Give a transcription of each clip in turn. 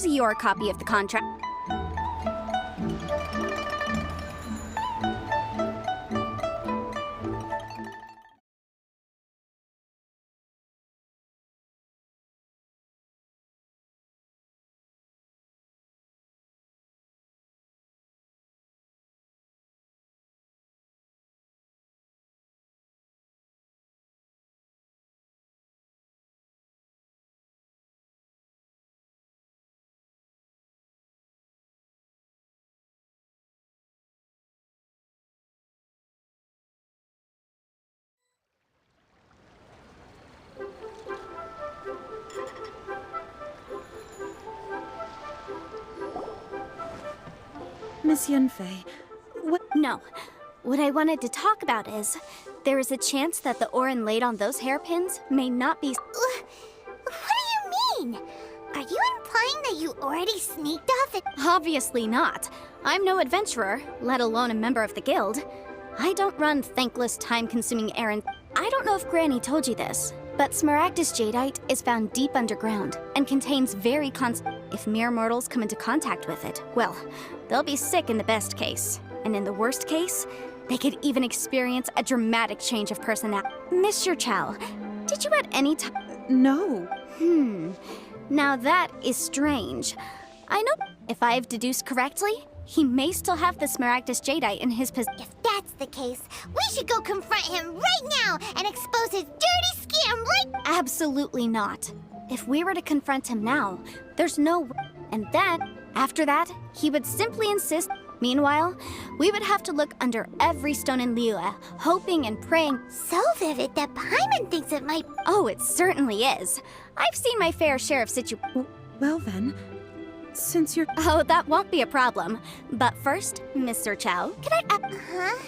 Here's your copy of the contract. Miss Yunfei, what? No. What I wanted to talk about is, there is a chance that the Orin laid on those hairpins may not be— What do you mean? Are you implying that you already sneaked off and— Obviously not. I'm no adventurer, let alone a member of the guild. I don't run thankless, time-consuming errands. I don't know if Granny told you this, but Smaragdus jadeite is found deep underground and contains very If mere mortals come into contact with it, well, they'll be sick in the best case. And in the worst case, they could even experience a dramatic change of personality. Mr. Chow, did you at any time— No. Now that is strange. I know if I've deduced correctly, he may still have the Smaragdus jadeite in his possession. If that's the case, we should go confront him right now and expose his dirty scam right— Absolutely not. If we were to confront him now, there's no— And then, after that, he would simply insist— Meanwhile, we would have to look under every stone in Liyue, hoping and praying— So vivid that Paimon thinks it might— Oh, it certainly is. I've seen my fair share of Well then, since you're— Oh, that won't be a problem. But first, Mr. Chow, can I— Huh?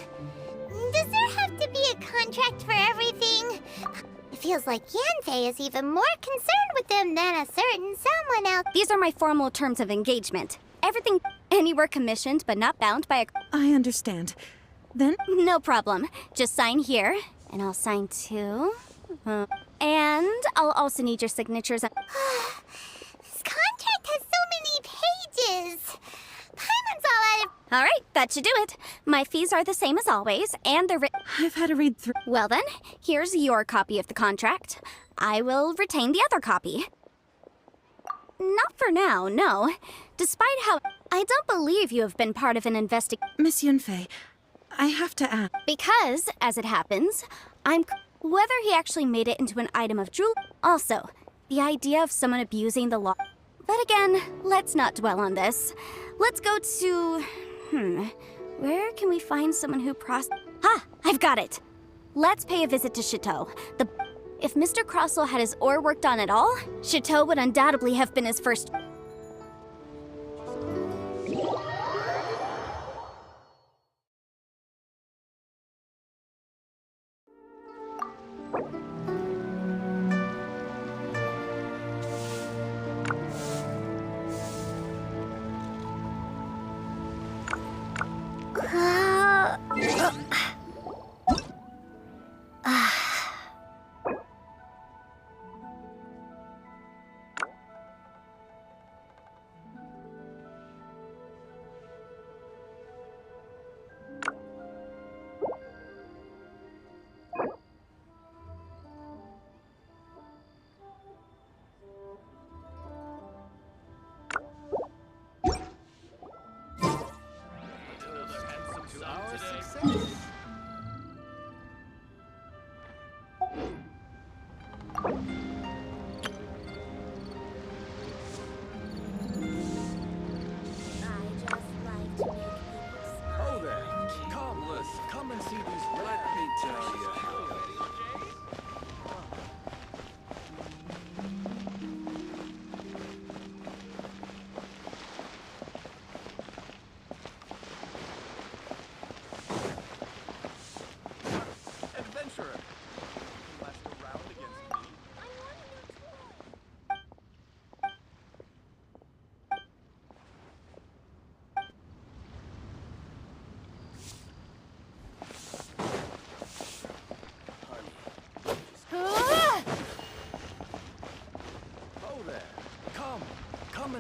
Does there have to be a contract for everything? It feels like Yanfei is even more concerned with them than a certain someone else. These are my formal terms of engagement. Everything anywhere commissioned but not bound by a— I understand. Then? No problem. Just sign here, and I'll sign too. And I'll also need your signatures. This contract has so many pages. Paimon's all out of— All right, that should do it. My fees are the same as always, and they're I've had a read through. Well then, here's your copy of the contract. I will retain the other copy. Not for now, no. Despite how— I don't believe you have been part of an Miss Yunfei, I have to ask. Because, as it happens, whether he actually made it into an item of jewelry— Also, the idea of someone abusing the law— But again, let's not dwell on this. Let's go to— Where can we find someone who I've got it! Let's pay a visit to Chateau. If Mr. Crossell had his ore worked on at all, Chateau would undoubtedly have been his first—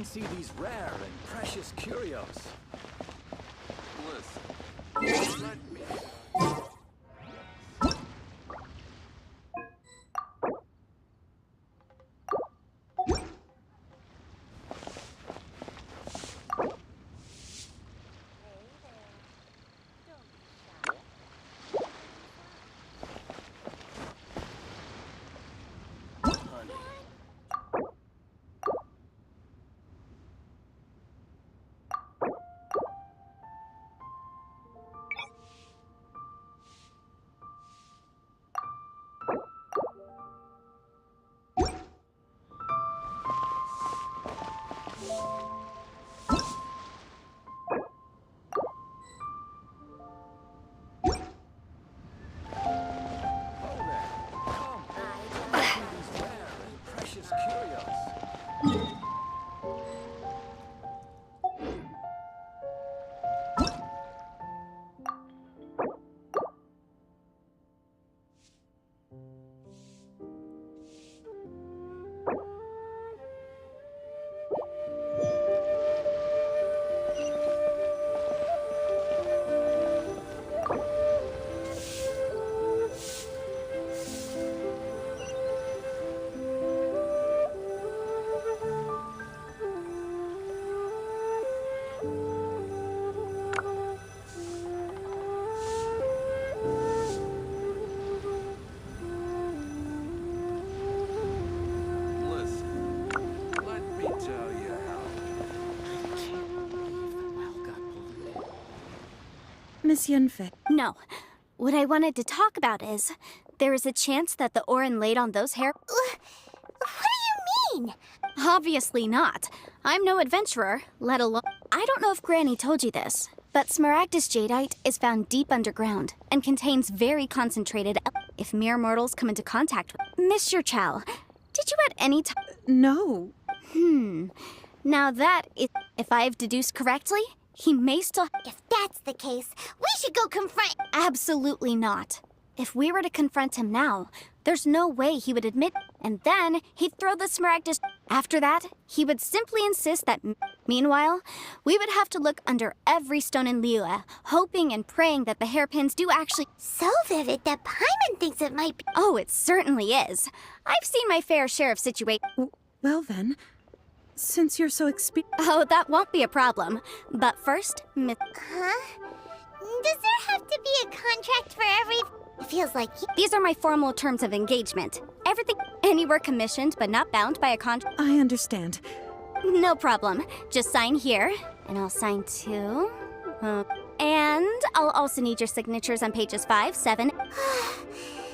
and see these rare and precious curios. Listen, let me... Miss Yunfei. No. What I wanted to talk about is, there is a chance that the Orin laid on those hair... What do you mean? Obviously not. I'm no adventurer, let alone... I don't know if Granny told you this, but Smaragdus jadeite is found deep underground and contains very concentrated... If mere mortals come into contact with... Mr. Chow, did you at any time... No. Now that is... If I've deduced correctly, he may still... If that's the case, we should go confront... Absolutely not. If we were to confront him now, there's no way he would admit, and then he'd throw the Smaragdus. After that, he would simply insist that... Meanwhile, we would have to look under every stone in Liyue, hoping and praying that the hairpins do actually... So vivid that Paimon thinks it might be... Oh, it certainly is. I've seen my fair share of situations... Well then, since you're so Oh, that won't be a problem. But first, Huh? Does there have to be a contract for every... It feels like... These are my formal terms of engagement. Everything... Anywhere commissioned but not bound by a contract... I understand. No problem. Just sign here, and I'll sign too. And I'll also need your signatures on pages 5, 7...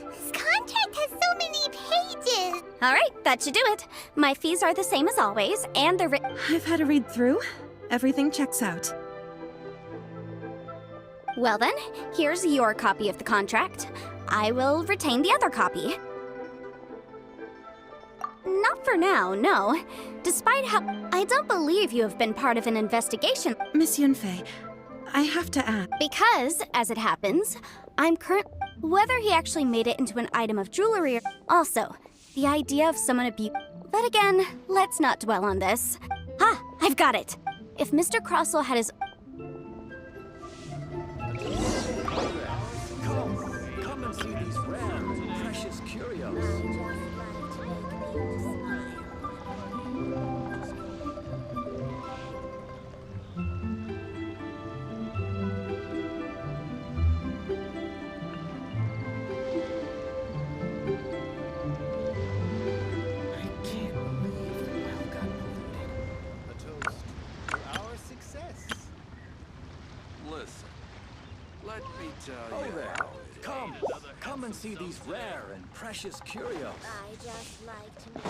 This contract has so many pages! All right, that should do it. My fees are the same as always, and they're I've had a read through. Everything checks out. Well then, here's your copy of the contract. I will retain the other copy. Not for now, no. Despite how... I don't believe you have been part of an investigation. Miss Yunfei, I have to ask. Because, as it happens, I'm whether he actually made it into an item of jewelry or... Also, the idea of someone But again, let's not dwell on this. Ah, I've got it. If Mr. Crossell had his... Come and see these rare and precious curios. Let me tell you. There. Come and see these rare and precious curios. I just like to know.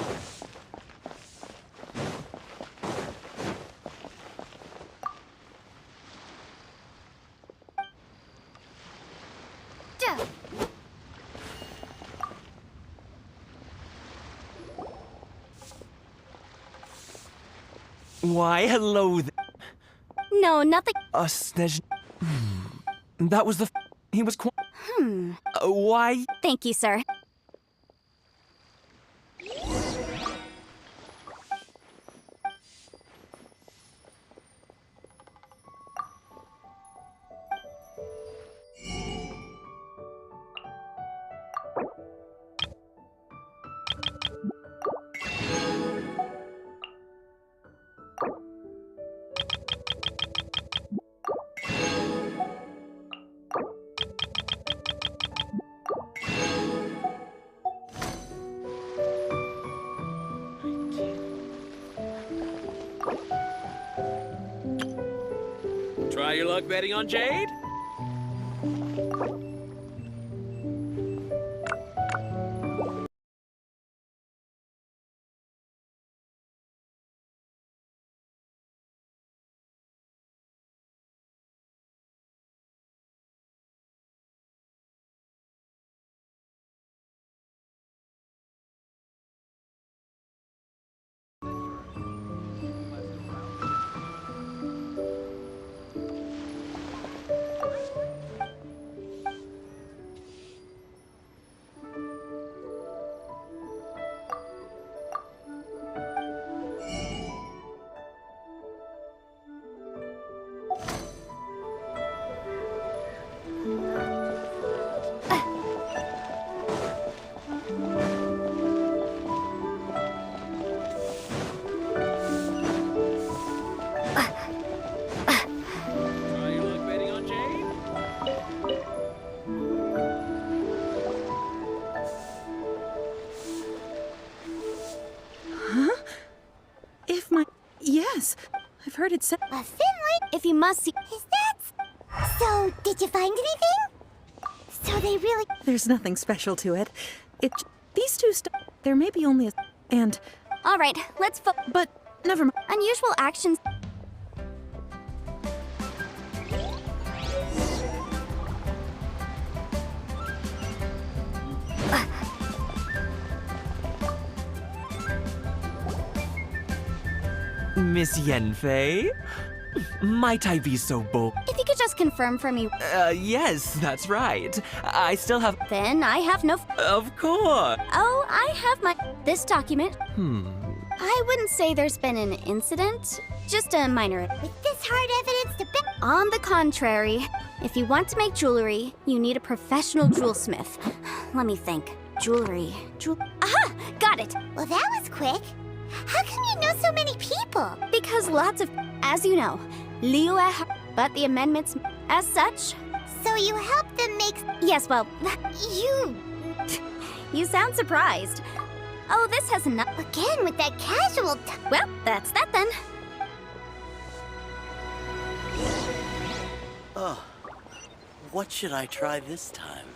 Why, hello there. No, nothing... Snej... That was the... He was quite... Why? Thank you, sir. Try your luck betting on Jade? Try your luck betting on Jade? If my... Yes, I've heard it said... A Finley? If you must see. Is that... So, did you find anything? So they really... There's nothing special to it. These two there may be only a... And... All right, let's But, never mind. Unusual actions. Miss Yanfei? Might I be so bold? If you could just confirm for me, Yes, that's right. I still have... then I have no. Of course. Oh, I have this document. I wouldn't say there's been an incident, just a minor. With this hard evidence to back... On the contrary, if you want to make jewelry, you need a professional jewelsmith. Let me think. Jewelry. Aha! Got it! Well, that was quick. How come you know so many people? Because lots of. As you know, Liu. But the amendments, as such. So you helped them make... Yes, well. You... You sound surprised. Oh, this has not. Again, with that casual... Well, that's that then. Oh, what should I try this time?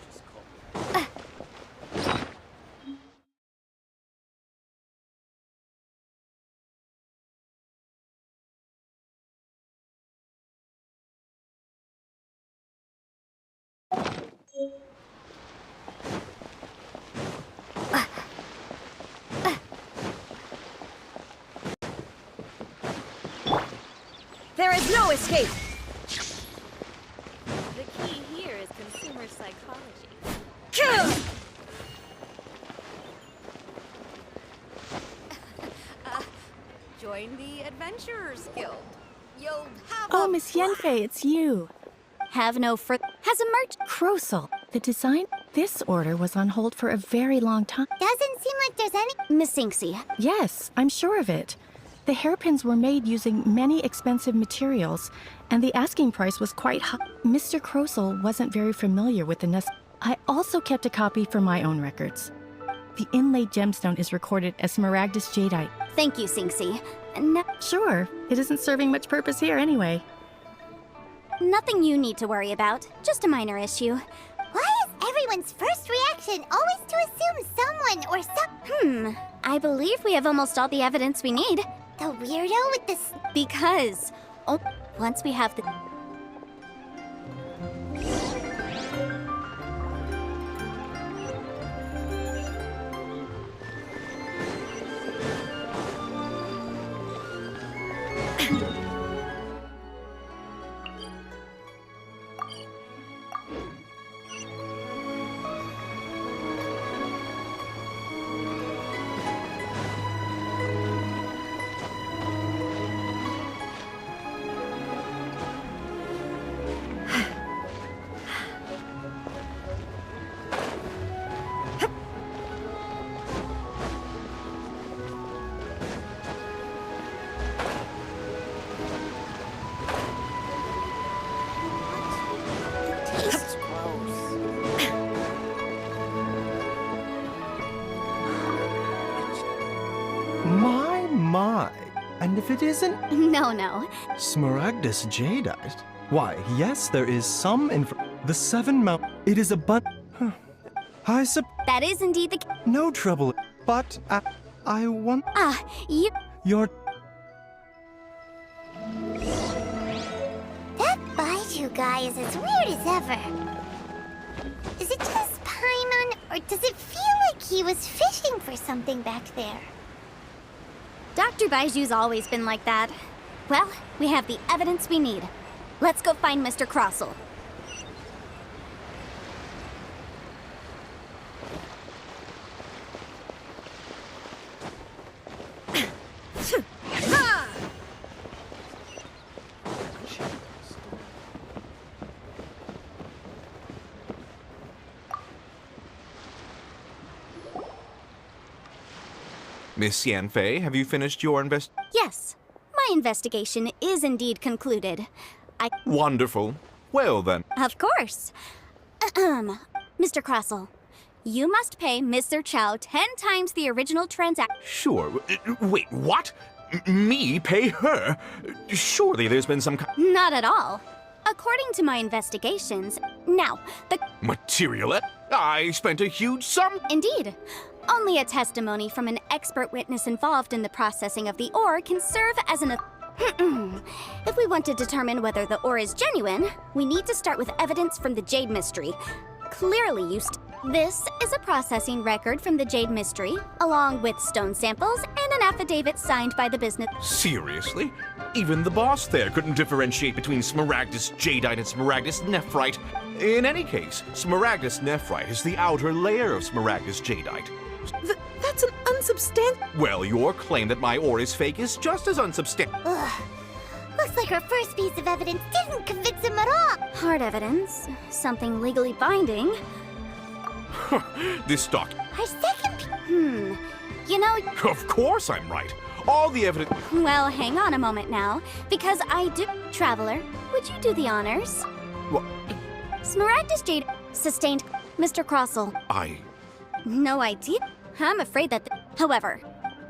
There is no escape! The key here is consumer psychology. Kill! Join the Adventurers Guild. You'll have Oh, a Miss Yanfei, it's you. Have no has emerged. Crosel. The design... This order was on hold for a very long time. Doesn't seem like there's any... Miss Inksy. Yes, I'm sure of it. The hairpins were made using many expensive materials, and the asking price was quite high. Mr. Crosel wasn't very familiar with the I also kept a copy for my own records. The inlaid gemstone is recorded as smaragdus jadeite. Thank you, Sinksy. No, Sure, it isn't serving much purpose here anyway. nothing you need to worry about. Just a minor issue. Why is everyone's first reaction always to assume someone or some... I believe we have almost all the evidence we need. The weirdo with the... Because once we have the... My. And if it isn't No. smaragdus jadeite, Why, yes, there is some the 7 Mount. It is a I That is indeed the no trouble, but I want you. your. That Baiju guy is as weird as ever. Is it just Paimon, or does it feel like he was fishing for something back there? Dr. Baiju's always been like that. Well, we have the evidence we need. Let's go find Mr. Crossel. Miss Yanfei, have you finished your Yes, my investigation is indeed concluded. Wonderful. Well then. Of course. Mr. Crossel, you must pay Mr. Chow 10 times the original transaction. Sure. Wait, what? Me pay her? Surely there's been some Not at all. According to my investigations, now, the material. I spent a huge sum. Indeed. Only a testimony from an expert witness involved in the processing of the ore can serve as an... If we want to determine whether the ore is genuine, we need to start with evidence from the Jade Mystery. Clearly This is a processing record from the Jade Mystery, along with stone samples and an affidavit signed by the business... Seriously? Even the boss there couldn't differentiate between Smaragdus Jadeite and Smaragdus Nephrite. In any case, Smaragdus Nephrite is the outer layer of Smaragdus Jadeite. That's an unsubstantial... Well, your claim that my ore is fake is just as unsubstantial. Ugh. Looks like our first piece of evidence didn't convince him at all. Hard evidence. Something legally binding. This doc... Our second... You know... Of course I'm right. All the evidence... Well, hang on a moment now, because I do... Traveler, would you do the honors? What? Smaragdus Jade... Sustained... Mr. Crossel. No idea. I'm afraid that... However,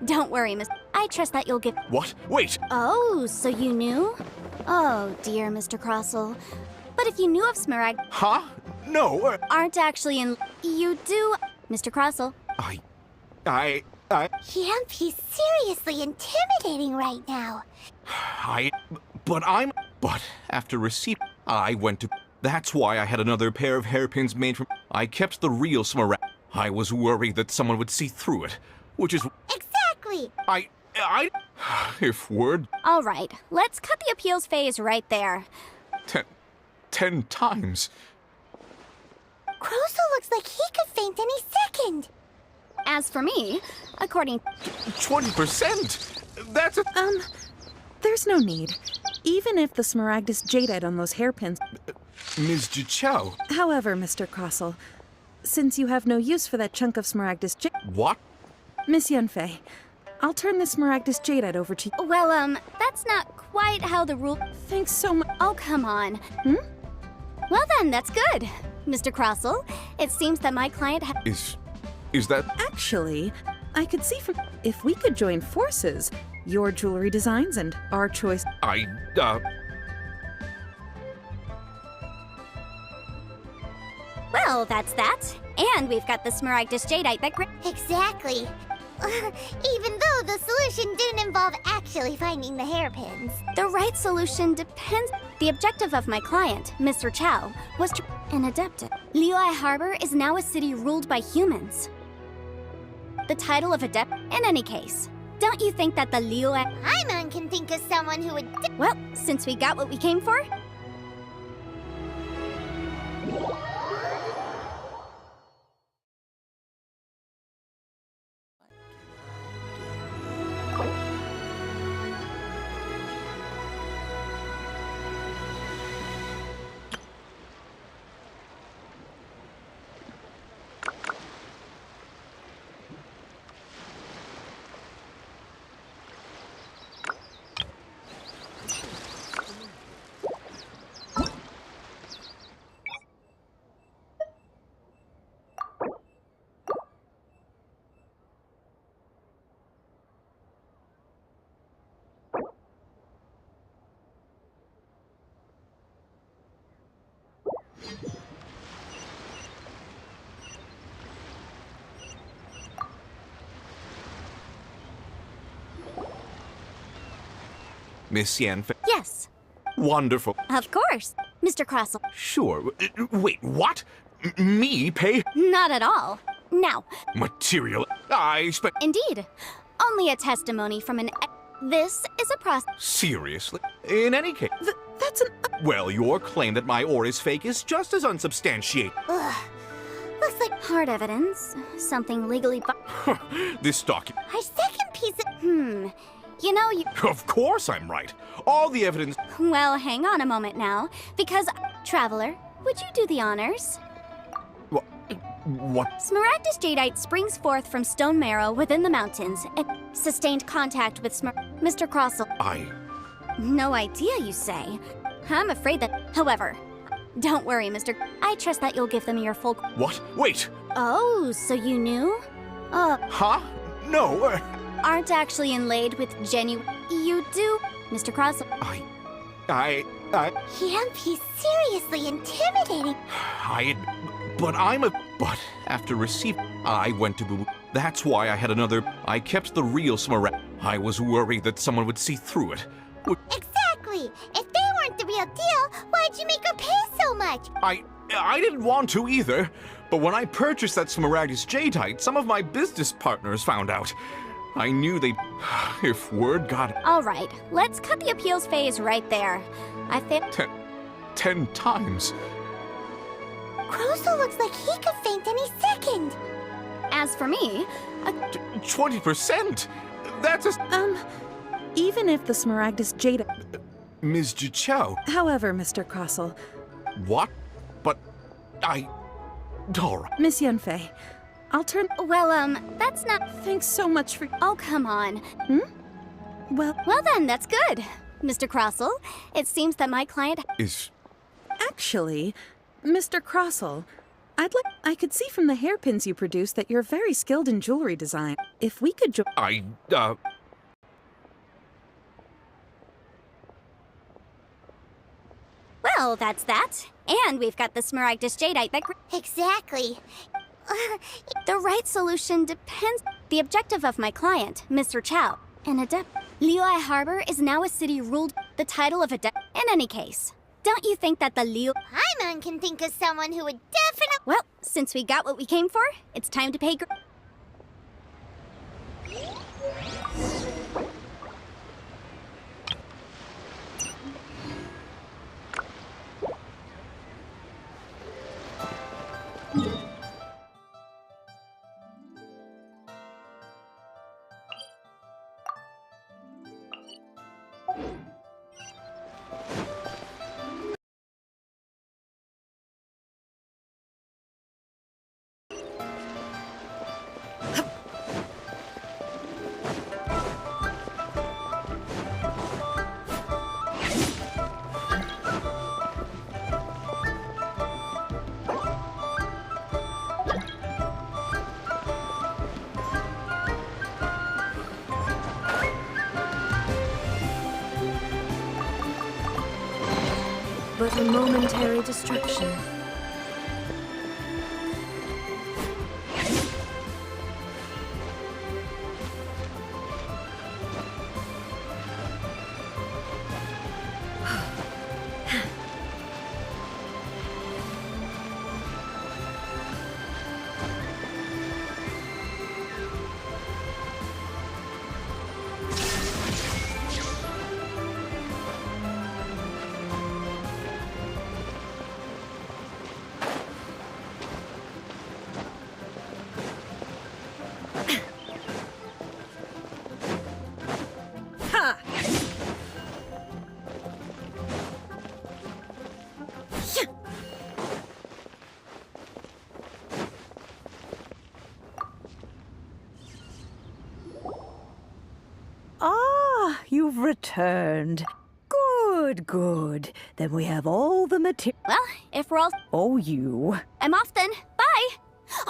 don't worry, Miss... I trust that you'll give... What? Wait! Oh, so you knew? Oh, dear Mr. Crossel. But if you knew of Smaragd... Huh? No, Aren't actually in... You do... Mr. Crossel. Yamp, he's seriously intimidating right now. But after receipt, I went to... That's why I had another pair of hairpins made from... I kept the real Smaragd. I was worried that someone would see through it, which is... Exactly! If word... All right, let's cut the appeals phase right there. 10 times. Crossel looks like he could faint any second. As for me, according... 20%? That's a... There's no need. Even if the Smaragdus Jadeite on those hairpins... Ms. Jichao. However, Mr. Crossel, since you have no use for that chunk of Smaragdus Jadeite... What? Miss Yanfei, I'll turn the Smaragdus Jadeite over to you. Well, that's not quite how the rule... Thanks so much. Oh, come on. Well then, that's good. Mr. Crossel, it seems that my client Is that... Actually, I could see from... If we could join forces, your jewelry designs and our choice... Well, that's that. And we've got the Smaragdus Jadeite that... Exactly. Even though the solution didn't involve actually finding the hairpins. The right solution depends... The objective of my client, Mr. Chow, was to... An adept. Liyue Harbor is now a city ruled by humans. The title of adept... In any case, don't you think that the Liyue... Paimon can think of someone who would... Well, since we got what we came for... Miss Yanfei? Yes, Wonderful. of course, Mr. Crossel. Sure. Wait, what? Me pay? Not at all. Now, Material. I expect. indeed, only a testimony from an. This is a process. Seriously? In any case. That's an. Well, your claim that my ore is fake is just as unsubstantiated. Ugh. Looks like Hard evidence. Something legally. This document. our second piece of. You know, you. Of course I'm right. All the evidence. Well, hang on a moment now, because. Traveler, would you do the honors? What? Smaragdus jadeite springs forth from stone marrow within the mountains and sustained contact with Mr. Crossel. No idea, you say? I'm afraid that. However, don't worry, Mr. I trust that you'll give them your full. What? Wait! Oh, so you knew? Huh? No. Aren't actually inlaid with genuine. You do, Mr. Crossel. He's seriously intimidating. But after receiving, I went to Boo. That's why I had another. I kept the real Smaragd. I was worried that someone would see through it. Exactly. If they weren't the real deal, why'd you make her pay so much? I didn't want to either. But when I purchased that Smaragdus jadeite, some of my business partners found out. I knew they'd. If word got. All right, let's cut the appeals phase right there. I think. 10 times. Crossel looks like he could faint any second. As for me, 20%? That's a. Even if the Smaragdus jade. Ms. Jichao. However, Mr. Crossel. What? But all right. Miss Yanfei, I'll turn. well, that's not. Thanks so much for. Oh, come on. Well, Then, that's good. Mr. Crossel, it seems that my client. Is. actually, Mr. Crossel, I could see from the hairpins you produce that you're very skilled in jewelry design. If we could Well, that's that. And we've got the Smaragdus jadeite that. Exactly. The right solution depends. The objective of my client, Mr. Chow, an adept. Liyue Harbor is now a city ruled the title of adept. In any case, don't you think that the Liyue. Paimon can think of someone who would definitely. Well, since we got what we came for, it's time to pay. But a momentary distraction. You've returned. Good, good. Then we have all the material. Well, if we're all. Oh, you. I'm off then. Bye!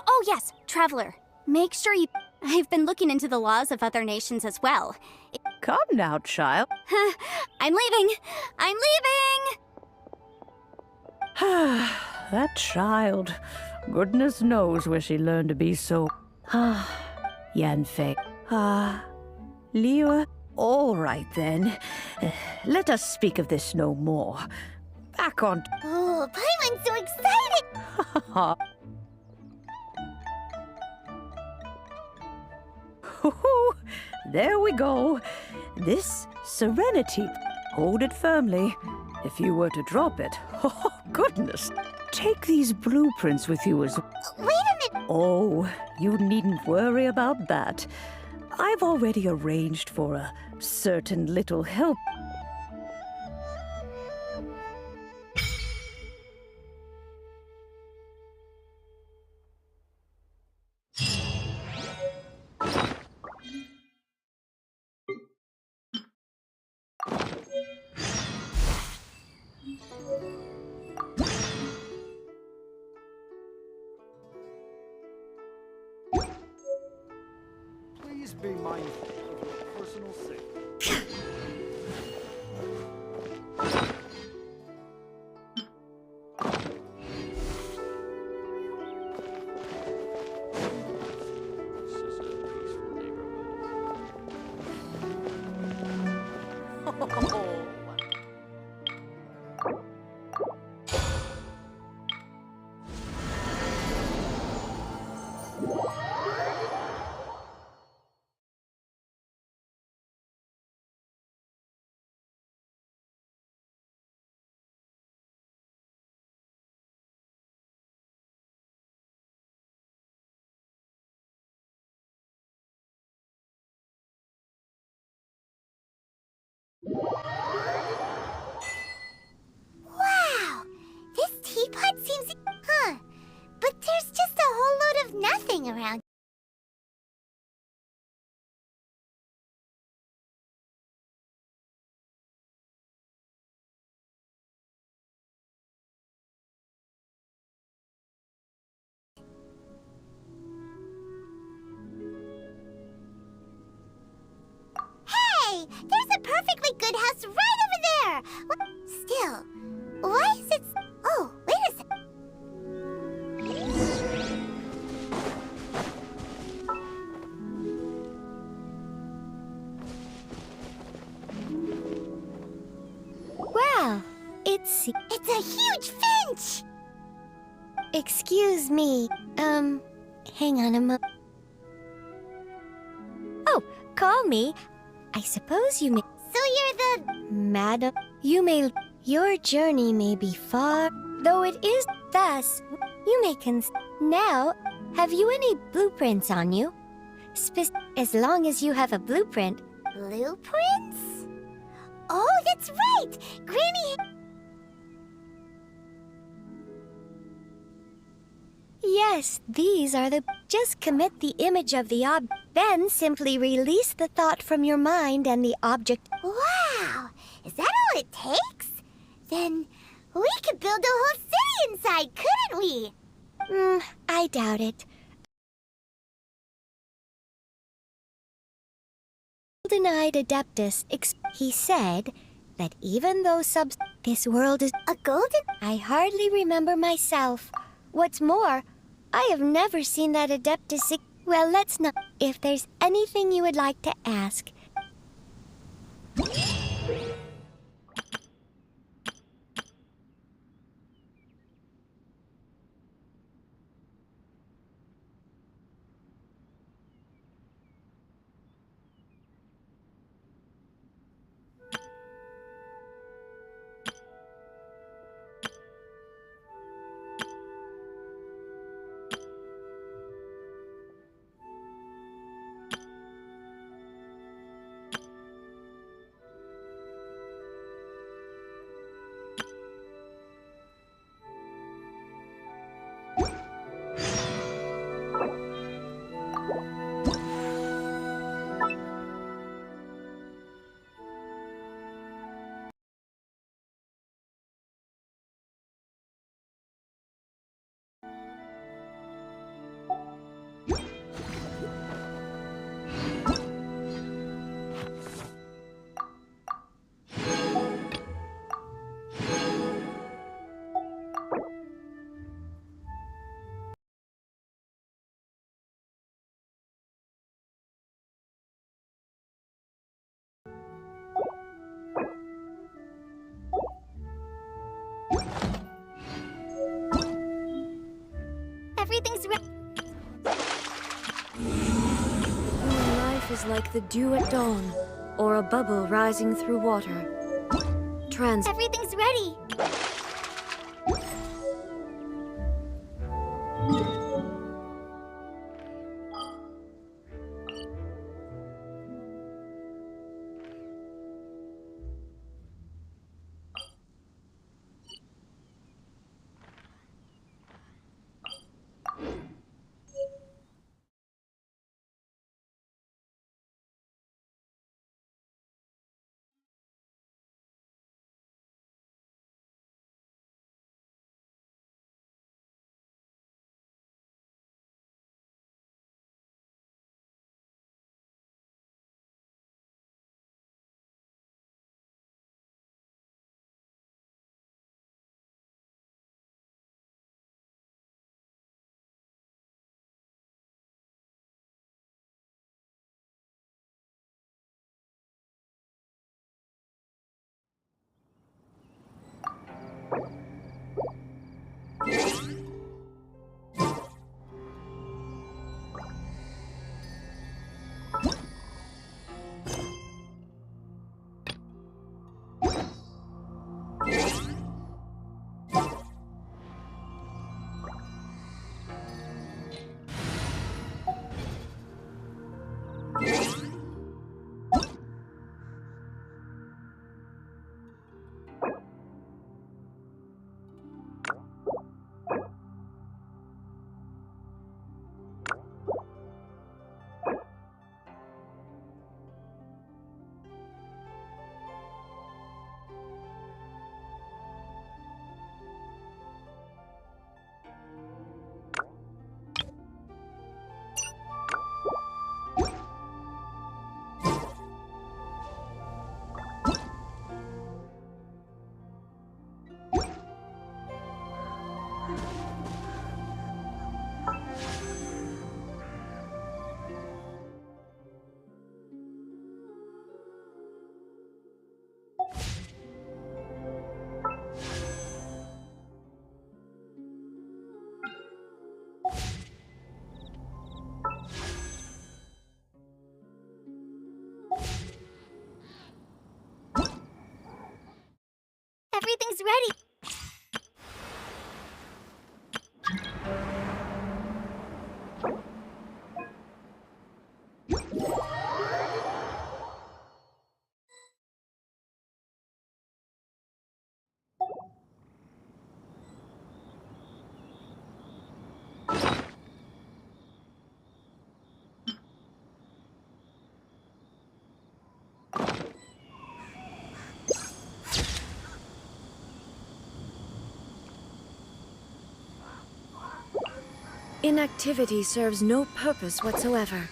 Oh, yes, Traveler. Make sure you. I've been looking into the laws of other nations as well. Come now, child. I'm leaving! I'm leaving! That child. Goodness knows where she learned to be so. Yanfei. Liyue. All right, then. Let us speak of this no more. Back on... Oh, Paimon's so excited! There we go. This Serenity. Hold it firmly. If you were to drop it, oh, goodness. Take these blueprints with you as... Wait a minute! Oh, you needn't worry about that. I've already arranged for a certain little help. Please be mindful of your personal safety. Wow! This teapot seems... Huh. But there's just a whole load of nothing around. Hey! There's a perfectly good house right over there! Still, why is it... Oh, wait a sec... Wow, it's a huge finch! Excuse me, hang on a moment. Oh, call me. I suppose you may... So you're the... Madam, you may... Your journey may be far, though it is thus. You may Now, have you any blueprints on you? As long as you have a blueprint. Blueprints? Oh, that's right! Granny... Yes, these are the... Just commit the image of the then simply release the thought from your mind and the object... Wow! Is that all it takes? Then we could build a whole city inside, couldn't we? I doubt it. Golden-eyed Adeptus, he said that even though this world is a golden... I hardly remember myself. What's more, I have never seen that Adeptus... Well, let's not... If there's anything you would like to ask... Everything's ready. Human life is like the dew at dawn, or a bubble rising through water. Everything's ready. Everything's ready. Inactivity serves no purpose whatsoever.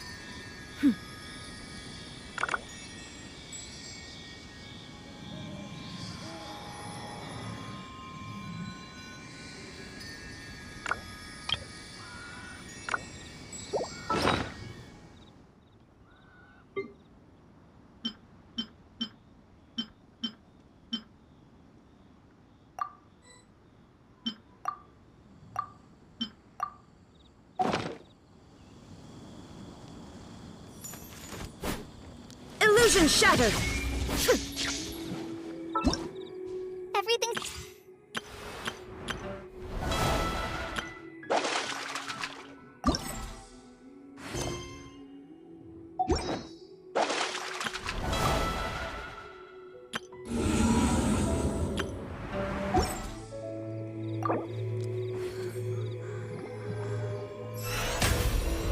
Illusion shattered! Everything's...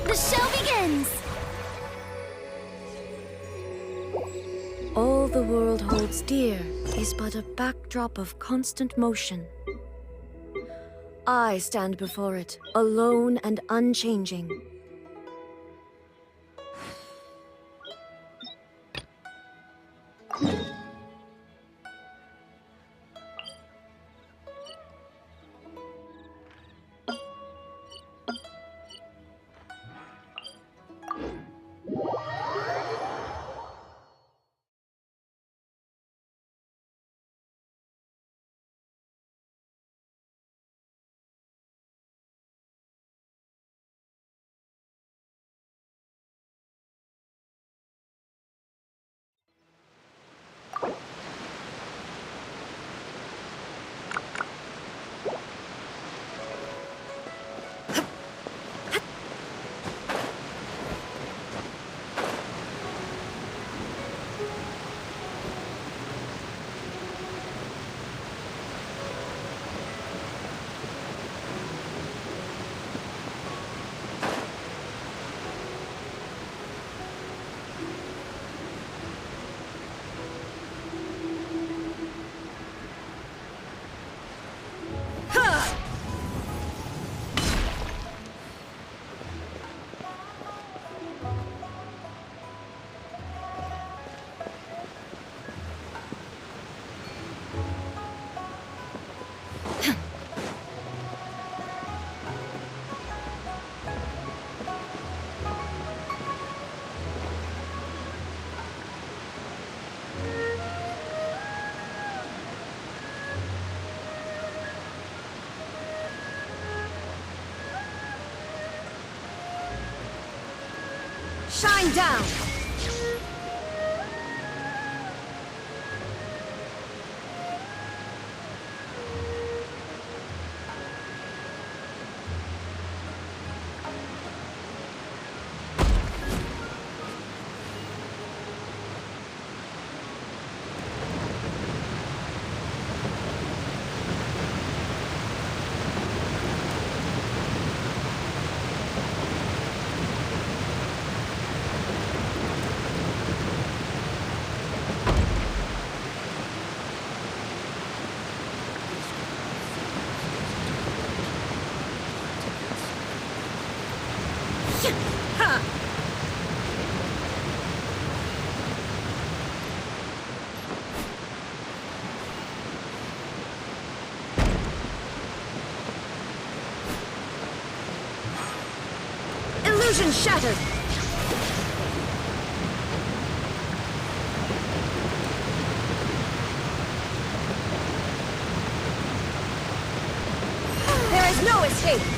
The show begins! All the world holds dear is but a backdrop of constant motion. I stand before it, alone and unchanging. Shine down! Illusion shattered! There is no escape!